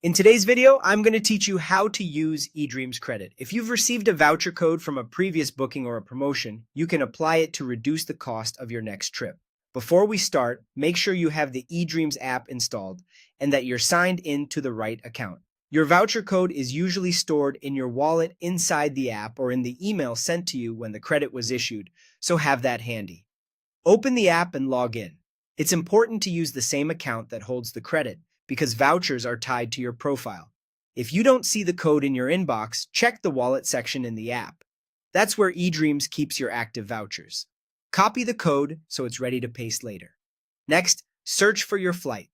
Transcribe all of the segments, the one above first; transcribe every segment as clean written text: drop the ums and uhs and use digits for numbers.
In today's video, I'm going to teach you how to use eDreams credit. If you've received a voucher code from a previous booking or a promotion, you can apply it to reduce the cost of your next trip. Before we start, make sure you have the eDreams app installed and that you're signed in to the right account. Your voucher code is usually stored in your wallet inside the app or in the email sent to you when the credit was issued, so have that handy. Open the app and log in. It's important to use the same account that holds the credit, because vouchers are tied to your profile. If you don't see the code in your inbox, check the wallet section in the app. That's where eDreams keeps your active vouchers. Copy the code so it's ready to paste later. Next, search for your flight.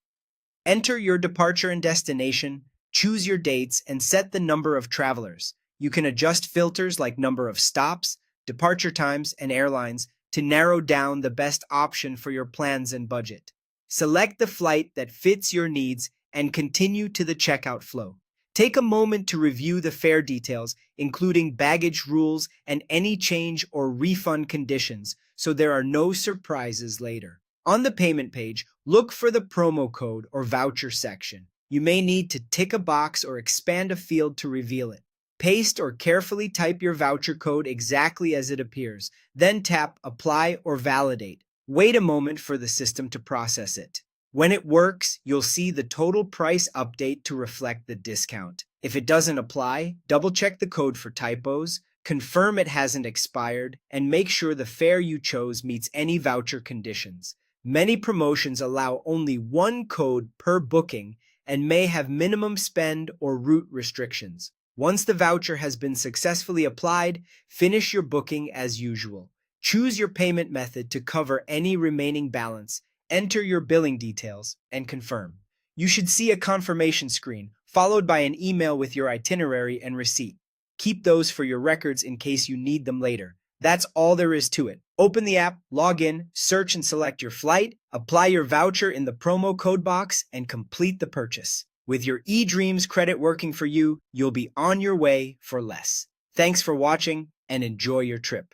Enter your departure and destination, choose your dates, and set the number of travelers. You can adjust filters like number of stops, departure times, and airlines to narrow down the best option for your plans and budget. Select the flight that fits your needs and continue to the checkout flow. Take a moment to review the fare details, including baggage rules and any change or refund conditions, so there are no surprises later. On the payment page, look for the promo code or voucher section. You may need to tick a box or expand a field to reveal it. Paste or carefully type your voucher code exactly as it appears, then tap Apply or Validate. Wait a moment for the system to process it. When it works, you'll see the total price update to reflect the discount. If it doesn't apply, double-check the code for typos, confirm it hasn't expired, and make sure the fare you chose meets any voucher conditions. Many promotions allow only one code per booking and may have minimum spend or route restrictions. Once the voucher has been successfully applied, finish your booking as usual. Choose your payment method to cover any remaining balance, enter your billing details, and confirm. You should see a confirmation screen, followed by an email with your itinerary and receipt. Keep those for your records in case you need them later. That's all there is to it. Open the app, log in, search and select your flight, apply your voucher in the promo code box, and complete the purchase. With your eDreams credit working for you, you'll be on your way for less. Thanks for watching and enjoy your trip.